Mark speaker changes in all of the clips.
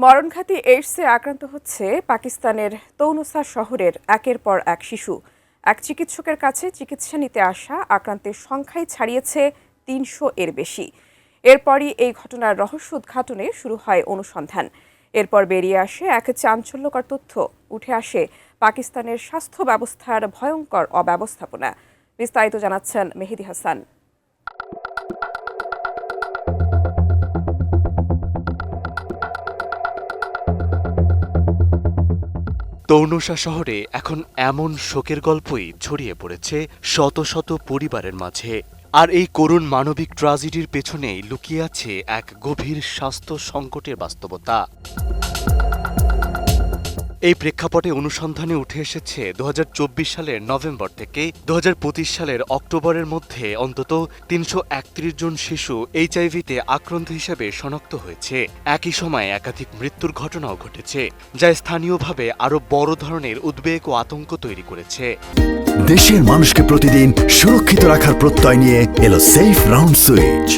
Speaker 1: মরণঘাতী এইডসে আক্রান্ত হচ্ছে পাকিস্তানের তৌনুসা শহরের একের পর এক শিশু। এক চিকিৎসকের কাছে চিকিৎসা নিতে আসা আক্রান্তের সংখ্যাই ছাড়িয়েছে ৩০০-এর বেশি। এরপরই এই ঘটনার রহস্য উদ্ঘাটনে শুরু হয় অনুসন্ধান। এরপর বেরিয়ে আসে এক চাঞ্চল্যকর তথ্য। উঠে আসে পাকিস্তানের স্বাস্থ্য ব্যবস্থার ভয়ঙ্কর অব্যবস্থাপনা। বিস্তারিত জানাচ্ছেন মেহেদী হাসান।
Speaker 2: তৌনুসা শহরে এখন এমন শোকের গল্পই ছড়িয়ে পড়েছে শত শত পরিবারের মাঝে। আর এই করুণ মানবিক ট্র্যাজেডির পেছনেই লুকিয়ে আছে এক গভীর স্বাস্থ্য সংকটের বাস্তবতা। এই প্রেক্ষাপটে অনুসন্ধানে উঠে এসেছে ২০২৪ সালের নভেম্বর থেকে ২০২৫ সালের অক্টোবরের মধ্যে অন্তত ৩৩১ জন শিশু এইচআইভিতে আক্রান্ত হিসেবে শনাক্ত হয়েছে। একই সময়ে একাধিক মৃত্যুর ঘটনাও ঘটেছে, যা স্থানীয়ভাবে আরও বড় ধরনের উদ্বেগ ও আতঙ্ক তৈরি করেছে।
Speaker 3: দেশের মানুষকে প্রতিদিন সুরক্ষিত রাখার প্রত্যয় নিয়ে এলো সেফ রাউন্ড সুইচ।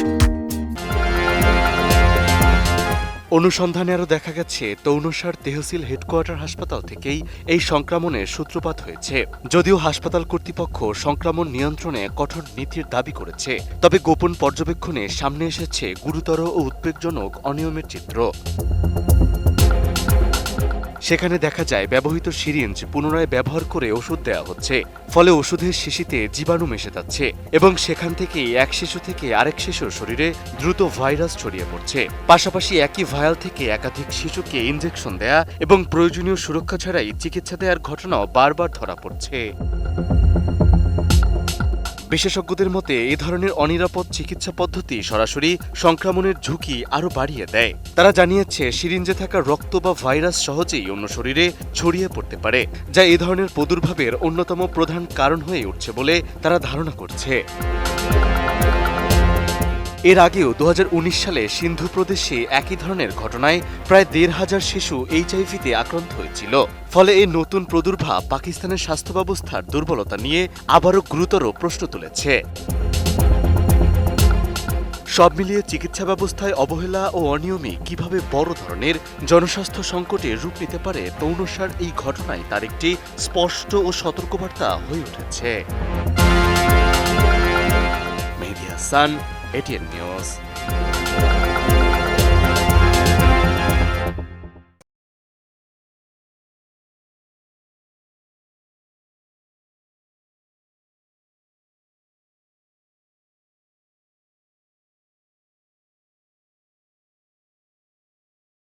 Speaker 2: অনুসন্ধানে আরও দেখা গেছে তৌনুসার তেহসিল হেডকোয়ার্টার হাসপাতাল থেকেই এই সংক্রমণের সূত্রপাত হয়েছে। যদিও হাসপাতাল কর্তৃপক্ষ সংক্রমণ নিয়ন্ত্রণে কঠোর নীতির দাবি করেছে, তবে গোপন পর্যবেক্ষণে সামনে এসেছে গুরুতর ও উদ্বেগজনক অনিয়মের চিত্র। সেখানে দেখা যায় ব্যবহৃত সিরিঞ্জ পুনরায় ব্যবহার করে ওষুধ দেওয়া হচ্ছে, ফলে ওষুধের শিশিতে জীবাণু মিশে যাচ্ছে এবং সেখান থেকেই এক শিশু থেকে আরেক শিশুর শরীরে দ্রুত ভাইরাস ছড়িয়ে পড়ছে। পাশাপাশি একই ভায়াল থেকে একাধিক শিশুকে ইনজেকশন দেয়া এবং প্রয়োজনীয় সুরক্ষা ছাড়াই চিকিৎসা দেওয়ার ঘটনাও বারবার ধরা পড়ছে। বিশেষজ্ঞদের মতে এ ধরনের অনিরাপদ চিকিৎসা পদ্ধতি সরাসরি সংক্রমণের ঝুঁকি আরও বাড়িয়ে দেয়। তারা জানিয়েছে সিরিঞ্জে থাকা রক্ত বা ভাইরাস সহজেই অন্য শরীরে ছড়িয়ে পড়তে পারে, যা এ ধরনের প্রাদুর্ভাবের অন্যতম প্রধান কারণ হয়ে উঠছে বলে তারা ধারণা করছে। এর আগেও ২০১৯ সালে সিন্ধু প্রদেশে একই ধরনের ঘটনায় প্রায় ১৫০০ শিশু এইচআইভিতে আক্রান্ত হয়েছিল। ফলে এই নতুন প্রাদুর্ভাব পাকিস্তানের স্বাস্থ্য ব্যবস্থার দুর্বলতা নিয়ে আবারও গুরুতর প্রশ্ন তুলেছে। সব মিলিয়ে চিকিৎসা ব্যবস্থায় অবহেলা ও অনিয়মে কিভাবে বড় ধরনের জনস্বাস্থ্য সংকটে রূপ নিতে পারে তৌনুসার এই ঘটনায় তার একটি স্পষ্ট ও সতর্কবার্তা হয়ে উঠেছে। মেহেদী হাসান, ATN নিউজ।